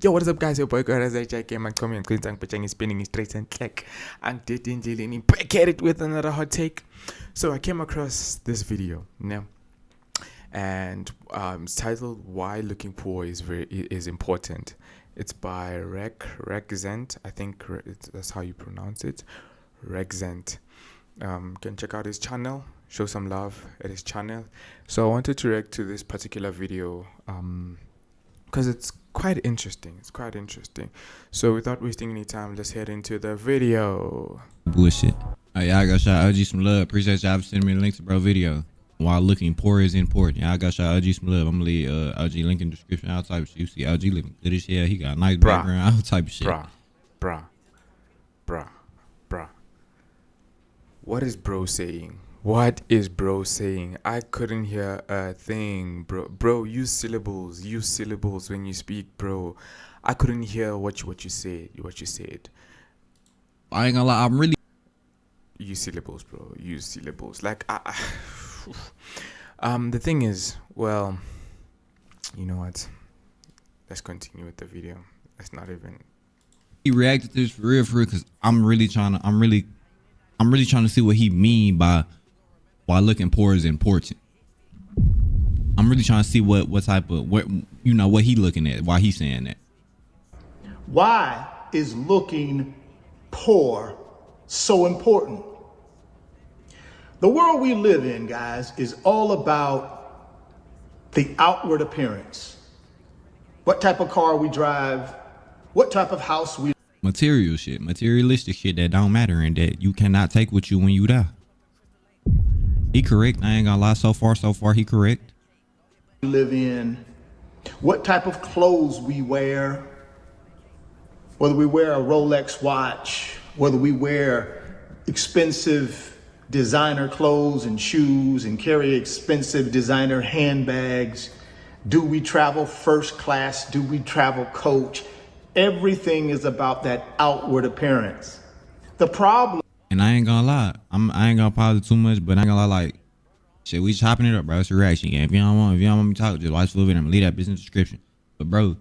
Yo, what is up, guys? Your boy Garaz HK, my Tommy and Quintan Pachang is spinning his straight and click. And dating Jilini back at it with another hot take. So I came across this video, and it's titled "Why Looking Poor is Important." It's by Rexent. I think that's how you pronounce it, Rexent. Can check out his channel. Show some love at his channel. So I wanted to react to this particular video. Because it's quite interesting. So without wasting any time, let's head into the video. Bullshit. Y'all got y'all OG some love. Appreciate y'all for sending me the link to bro video. While looking poor is important. Y'all got y'all OG some love. I'm gonna leave OG link in the description, all type of shit. You see OG living good as hell. He got a nice background, all type of shit. Bruh. What is bro saying? What is bro saying? I couldn't hear a thing, bro. Bro, use syllables when you speak, bro. I couldn't hear what you said. I ain't gonna lie, I'm really Use syllables, bro. Use syllables. Like, the thing is, well, you know what? Let's continue with the video. Let's not even. he reacted to this for real, because I'm really trying to see what he mean by why looking poor is important. I'm really trying to see what he looking at, why he's saying that. Why is looking poor so important? The world we live in, guys, is all about the outward appearance. What type of car we drive, what type of house we Material shit, materialistic shit that don't matter and that you cannot take with you when you die. He correct. I ain't gonna lie. So far he correct. live in, what type of clothes we wear, whether we wear a Rolex watch, whether we wear expensive designer clothes and shoes and carry expensive designer handbags. Do we travel first class? Do we travel coach? Everything is about that outward appearance. The problem. And I ain't gonna lie. I ain't gonna pause it too much, but I ain't gonna lie. Like, shit, we chopping it up, bro. It's a reaction game. If you don't want me to talk, just watch the video and leave that bitch in the description. But bro,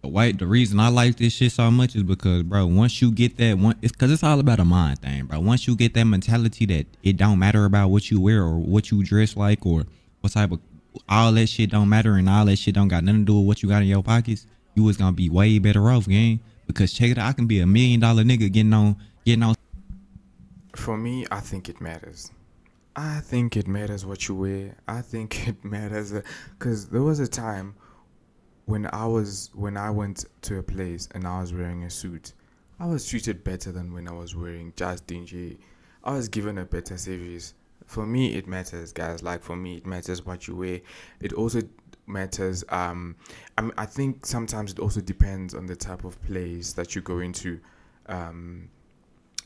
the reason I like this shit so much is because, bro, once you get that it's because it's all about a mind thing, bro. Once you get that mentality that it don't matter about what you wear or what you dress like or what type of, all that shit don't matter and all that shit don't got nothing to do with what you got in your pockets, you was gonna be way better off, gang. Because check it out, I can be $1 million nigga getting on. For me, I think it matters. I think it matters what you wear. I think it matters because there was a time when I went to a place and I was wearing a suit. I was treated better than when I was wearing just dingy. I was given a better service. For me, it matters, guys. Like, for me, it matters what you wear. It also matters. I think sometimes it also depends on the type of place that you go into.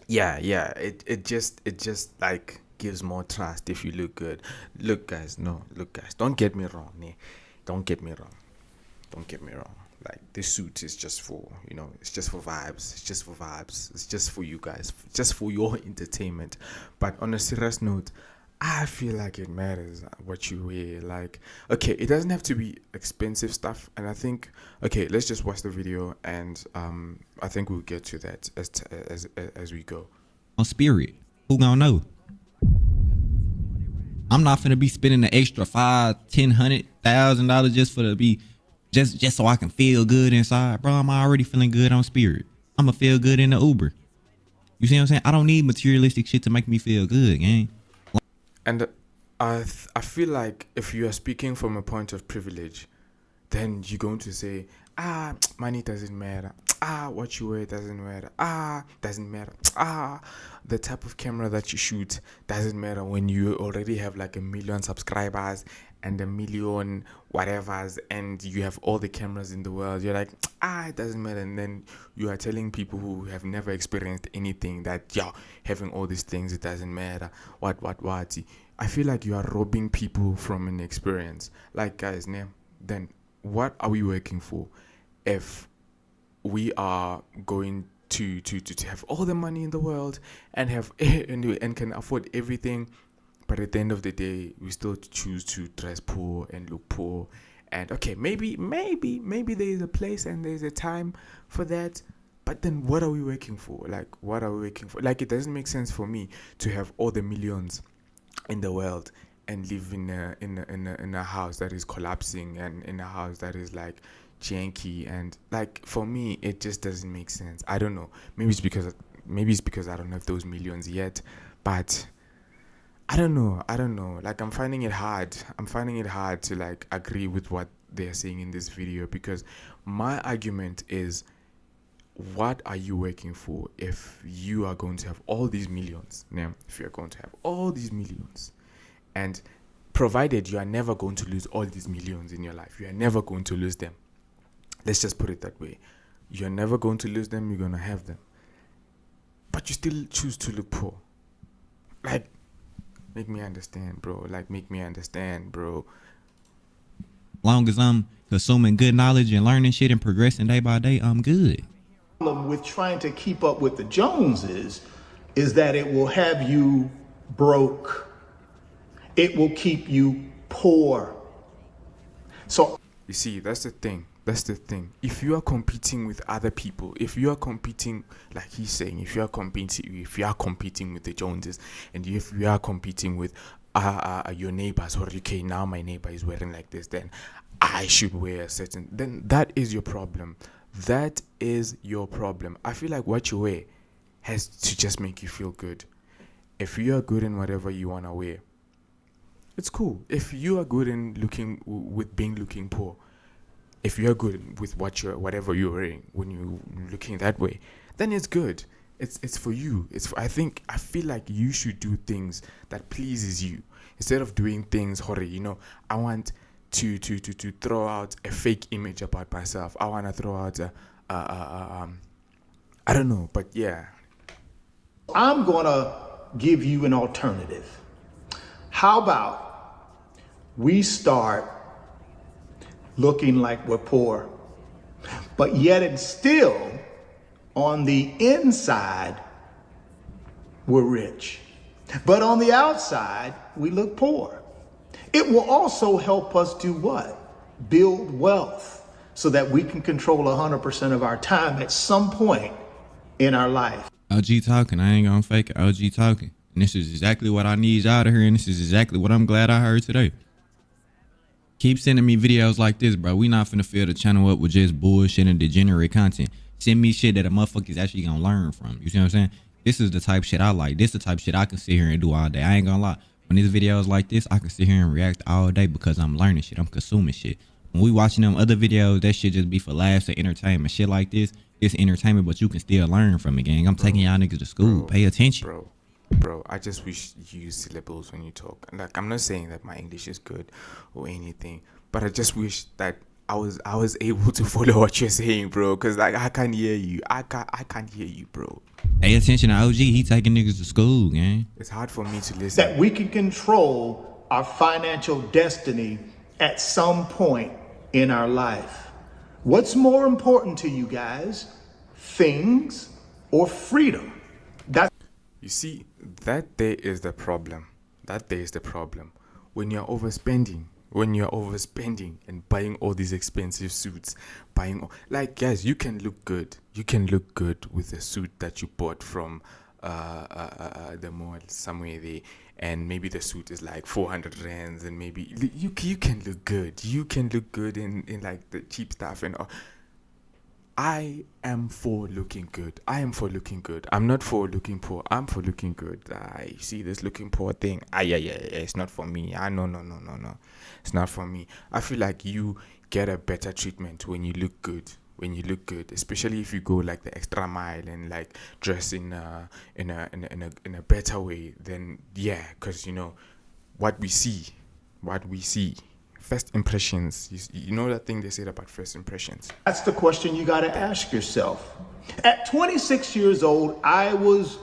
It just like gives more trust if you look good. Look guys, don't get me wrong. Don't get me wrong. Like, this suit is just for, it's just for vibes. It's just for you guys, just for your entertainment. But on a serious note, I feel like it matters what you wear. Like, okay, it doesn't have to be expensive stuff. And I think, okay, let's just watch the video, and I think we'll get to that as we go. On spirit, who gonna know? I'm not finna be spending the extra $500,000-$100,000 just for to be just so I can feel good inside, bro. I'm already feeling good on spirit. I'ma feel good in the Uber. You see what I'm saying? I don't need materialistic shit to make me feel good, gang. And I feel like if you are speaking from a point of privilege, then you're going to say, money doesn't matter. What you wear doesn't matter. Doesn't matter. The type of camera that you shoot doesn't matter when you already have like 1 million subscribers and 1 million whatevers, and you have all the cameras in the world. You're like, it doesn't matter. And then you are telling people who have never experienced anything that, having all these things, it doesn't matter. What? I feel like you are robbing people from an experience. Like, guys, then what are we working for if we are going to have all the money in the world and have and can afford everything, but at the end of the day we still choose to dress poor and look poor And okay, maybe there is a place and there's a time for that. But then what are we working for? Like, what are we working for? Like, it doesn't make sense for me to have all the millions in the world and live in a house that is collapsing, and in a house that is like janky, and like, for me it just doesn't make sense. I don't know. Maybe it's because I don't have those millions yet, but I don't know. Like, I'm finding it hard to like agree with what they're saying in this video, because my argument is, what are you working for if you are going to have all these millions? Now, if you're going to have all these millions, and provided you are never going to lose all these millions in your life, you are never going to lose them. Let's just put it that way. You're never going to lose them, you're going to have them. But you still choose to look poor. Like, make me understand, bro. Long as I'm consuming good knowledge and learning shit and progressing day by day, I'm good. Problem with trying to keep up with the Joneses is that it will have you broke. It will keep you poor. So You see, that's the thing. If you are competing with other people, if you are competing, like he's saying, if you are competing with the Joneses, and if you are competing with your neighbors, or okay, now my neighbor is wearing like this, then I should wear a certain. Then that is your problem. That is your problem. I feel like what you wear has to just make you feel good. If you are good in whatever you want to wear, it's cool. If you are good in looking poor, if you are good with whatever you're wearing when you're looking that way, then it's good. It's for you. I feel like you should do things that pleases you instead of doing things I want to throw out a fake image about myself. I want to throw out I don't know, but yeah. I'm gonna give you an alternative. How about we start looking like we're poor, but yet it's still on the inside we're rich, but on the outside we look poor. It will also help us do what? Build wealth so that we can control 100% of our time at some point in our life. OG talking. I ain't gonna fake it. OG talking. And this is exactly what I need y'all to hear. And this is exactly what I'm glad I heard today. Keep sending me videos like this, bro. We not finna fill the channel up with just bullshit and degenerate content. Send me shit that a motherfucker's actually gonna learn from. You see what I'm saying? This is the type shit I like. This is the type shit I can sit here and do all day. I ain't gonna lie. When these videos like this, I can sit here and react all day because I'm learning shit. I'm consuming shit. When we watching them other videos, that shit just be for laughs and entertainment. Shit like this, it's entertainment, but you can still learn from it, gang. I'm taking y'all niggas to school. Pay attention. Bro, I just wish you use syllables when you talk. Like, I'm not saying that my English is good or anything, but I just wish that I was able to follow what you're saying, bro. Cause like, I can't hear you. I can't hear you, bro. Pay attention to OG. He taking niggas to school, gang. It's hard for me to listen. That we can control our financial destiny at some point in our life. What's more important to you guys? Things or freedom? You see, that there is the problem. When you're overspending and buying all these expensive suits, guys, you can look good. You can look good with a suit that you bought from the mall somewhere there, and maybe the suit is like 400 rands, and maybe you can look good. You can look good in like the cheap stuff and all. I am for looking good. I'm not for looking poor. I'm for looking good. I see this looking poor thing. Yeah. It's not for me. No. It's not for me. I feel like you get a better treatment when you look good. Especially if you go like the extra mile and like dress in a better way. Then yeah, because what we see. First impressions. You know that thing they said about first impressions? That's the question you got to ask yourself. At 26 years old, I was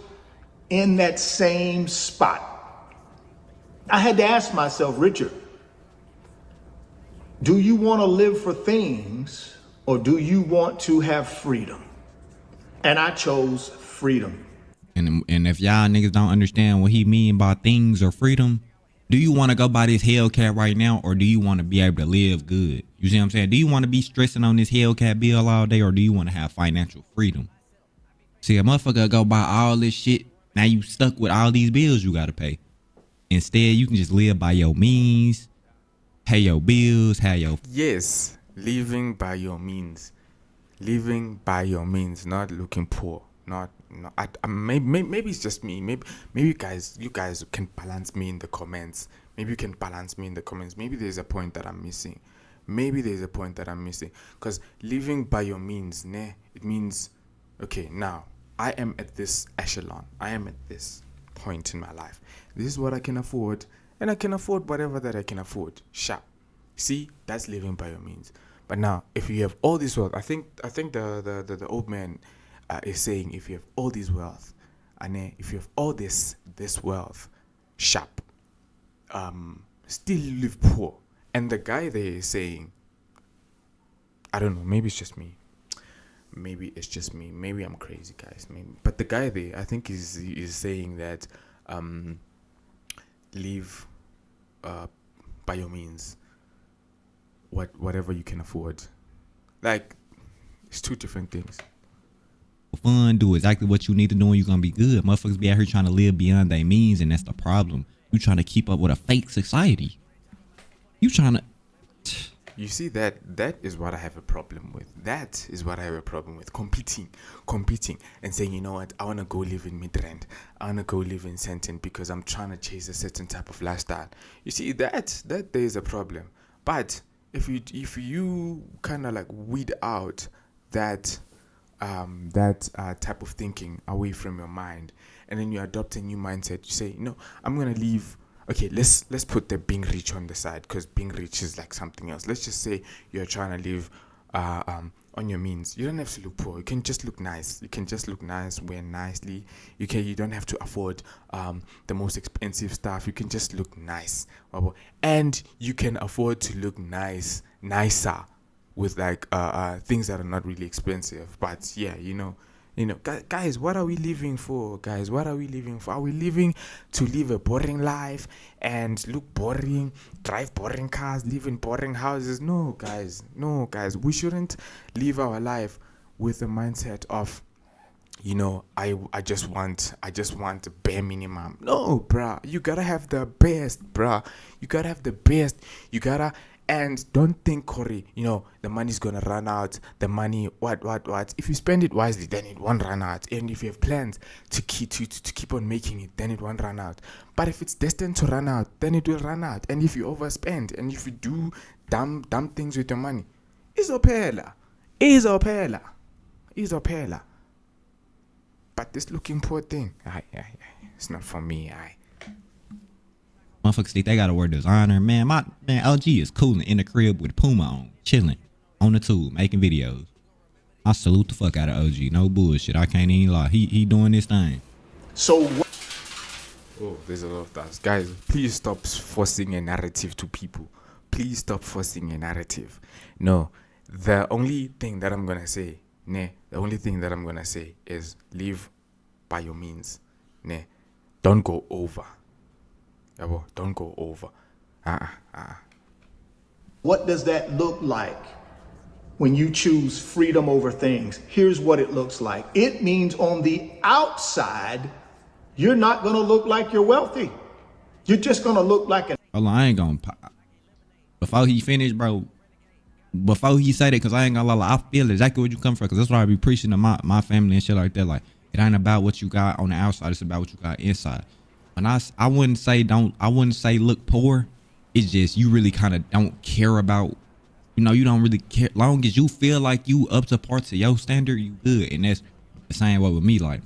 in that same spot. I had to ask myself, Richard, do you want to live for things or do you want to have freedom? And I chose freedom. And if y'all niggas don't understand what he mean by things or freedom, do you want to go buy this Hellcat right now, or do you want to be able to live good? You You see what I'm saying? Do you want to be stressing on this Hellcat bill all day, or do you want to have financial freedom? See, a motherfucker go buy all this shit. Now you stuck with all these bills you gotta pay. Instead, you can just live by your means, pay your bills, have your Yes, living by your means. Living by your means, not looking poor. Not maybe it's just me. Maybe you guys can balance me in the comments. Maybe you can balance me in the comments. Maybe there's a point that I'm missing. Because living by your means, it means, okay, now I am at this echelon. I am at this point in my life. This is what I can afford, and I can afford whatever that I can afford. Sharp. See, that's living by your means. But now, if you have all this wealth, I think the old man is saying, if you have all this wealth, and if you have all this wealth, sharp, still live poor. And the guy there is saying, I don't know, maybe it's just me. Maybe I'm crazy, guys. But the guy there, I think, is saying that live by your means. Whatever you can afford. Like, it's two different things. fun, do exactly what you need to do, and you're gonna be good. Motherfuckers be out here trying to live beyond their means, and that's the problem. You trying to keep up with a fake society. You trying to. You see, that is what I have a problem with. That is what I have a problem with. Competing, and saying, you know what, I want to go live in Midrand. I want to go live in Sandton because I'm trying to chase a certain type of lifestyle. You see, that there is a problem. But if you kind of like weed out that type of thinking away from your mind, and then you adopt a new mindset, you say, no, I'm gonna leave. Okay, let's put the being rich on the side, because being rich is like something else. Let's just say you're trying to live on your means. You don't have to look poor. You can just look nice. Wear nicely. You don't have to afford the most expensive stuff. You can just look nice, and you can afford to look nicer with like things that are not really expensive. But yeah, you know, guys, what are we living for? Are we living to live a boring life and look boring, drive boring cars, live in boring houses? No, guys. We shouldn't live our life with the mindset of, I just want the bare minimum. No, bruh. You gotta have the best, bruh. And don't think, Corey, the money's gonna run out. The money, what? If you spend it wisely, then it won't run out. And if you have plans to keep on making it, then it won't run out. But if it's destined to run out, then it will run out. And if you overspend, and if you do dumb things with your money, it's opela. But this looking poor thing, it's not for me. Motherfuckers think they gotta wear designer. Man, OG is cooling in the crib with Puma on, chilling on the tube, making videos. I salute the fuck out of OG. No bullshit. I can't even lie. He doing this thing. So Oh, there's a lot of that. Guys, please stop forcing a narrative to people. Please stop forcing a narrative. No, the only thing that I'm gonna say is live by your means. Don't go over. Don't go over. what does that look like when you choose freedom over things? Here's what it looks like. It means on the outside, you're not going to look like you're wealthy. You're just going to look like an Hold on, I ain't gonna. Before he finished, bro. Before he said it, because I ain't gonna lie, I feel exactly where you come from. Because that's why I be preaching to my family and shit like that. Like, it ain't about what you got on the outside. It's about what you got inside. And I wouldn't say look poor. It's just you really kind of don't care about, you don't really care. Long as you feel like you up to parts of your standard, you good. And that's the same way with me. Like,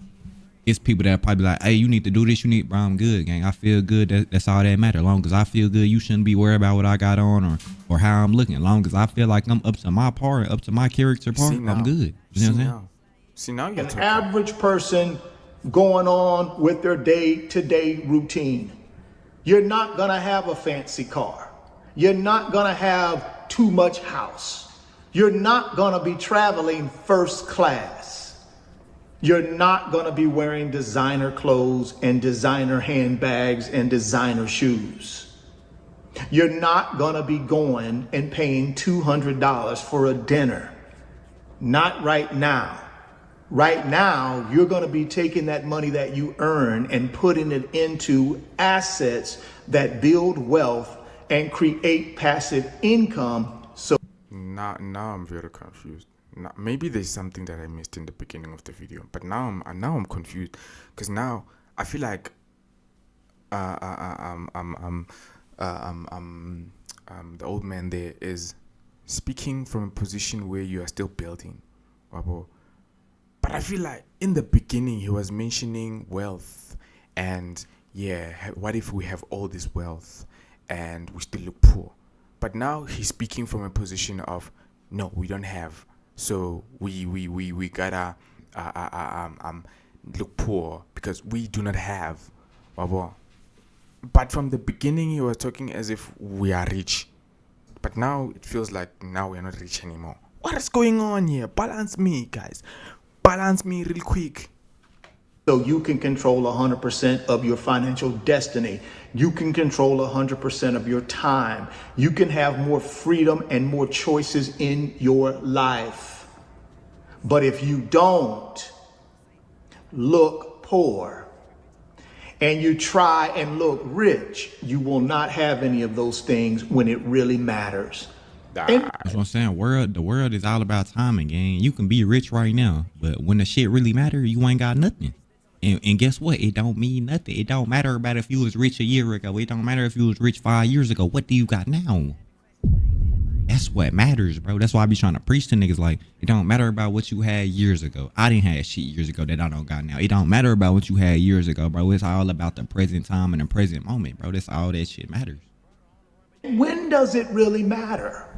it's people that probably like, hey, you need to do this. Bro, I'm good, gang. I feel good. That's all that matters. Long as I feel good, you shouldn't be worried about what I got on or how I'm looking. Long as I feel like I'm up to my part, up to my character part, I'm good. You know what I'm saying? See, now you're talking. average person going on with their day-to-day routine. You're not going to have a fancy car. You're not going to have too much house. You're not going to be traveling first class. You're not going to be wearing designer clothes and designer handbags and designer shoes. You're not going to be going and paying $200 for a dinner. Not right now. Right now, you're going to be taking that money that you earn and putting it into assets that build wealth and create passive income. So Now I'm very confused. Now, maybe there's something that I missed in the beginning of the video, but now I'm confused because now I feel like the old man there is speaking from a position where you are still building, Wabo. But I feel like in the beginning he was mentioning wealth and what if we have all this wealth and we still look poor? But now he's speaking from a position of no, we don't have, so we gotta look poor because we do not have, Wabo. But from the beginning he was talking as if we are rich. But now it feels like now we're not rich anymore. What is going on here? Balance me, guys. Balance me real quick. So you can control 100% of your financial destiny. You can control 100% of your time. You can have more freedom and more choices in your life. But if you don't look poor and you try and look rich, you will not have any of those things when it really matters. That's what I'm saying. The world is all about timing, gang. You can be rich right now, but when the shit really matter, you ain't got nothing. And guess what? It don't mean nothing. It don't matter about if you was rich a year ago. It don't matter if you was rich 5 years ago. What do you got now? That's what matters, bro. That's why I be trying to preach to niggas like, it don't matter about what you had years ago. I didn't have shit years ago that I don't got now. It don't matter about what you had years ago, bro. It's all about the present time and the present moment, bro. That's all that shit matters. When does it really matter?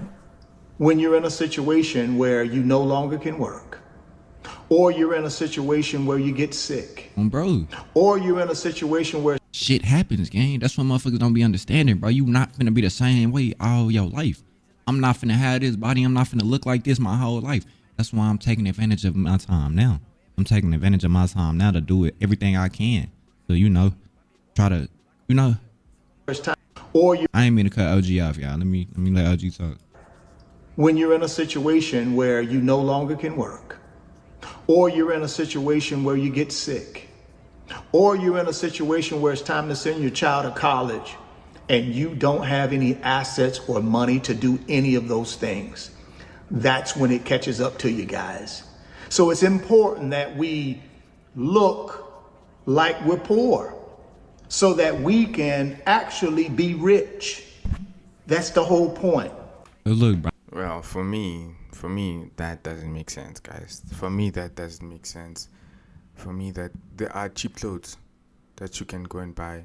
When you're in a situation where you no longer can work, or you're in a situation where you get sick, Bro, or you're in a situation where shit happens, gang. That's what motherfuckers don't be understanding, bro. You not finna be the same way all your life. I'm not finna have this body. I'm not finna look like this my whole life. That's why I'm taking advantage of my time now. I'm taking advantage of my time now to do it everything I can. So, try to, there's time, or you I ain't mean to cut OG off, y'all. Let me let OG talk. when you're in a situation where you no longer can work, or you're in a situation where you get sick, or you're in a situation where it's time to send your child to college and you don't have any assets or money to do any of those things. That's when it catches up to you guys. So it's important that we look like we're poor so that we can actually be rich. That's the whole point. But look, bro. Well, for me, that doesn't make sense, guys. For me, that doesn't make sense. For me, that there are cheap clothes that you can go and buy.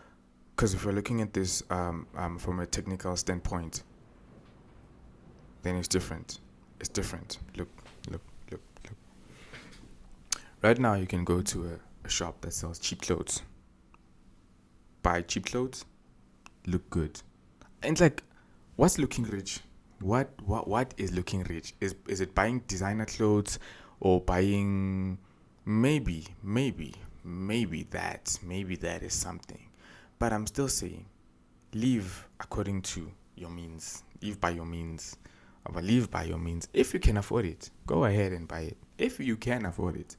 Because if we're looking at this from a technical standpoint, then it's different. It's different. Look. Right now, you can go to a shop that sells cheap clothes. Buy cheap clothes, look good. And it's like, what's looking rich? What is looking rich? Is it buying designer clothes or buying maybe that is something. But I'm still saying, live according to your means. Live by your means. But live by your means. If you can afford it, go ahead and buy it. If you can afford it.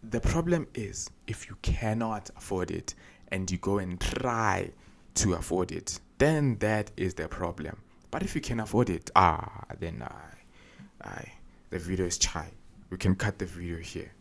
The problem is if you cannot afford it and you go and try to afford it, then that is the problem. But if you can afford it, then the video is chai. We can cut the video here.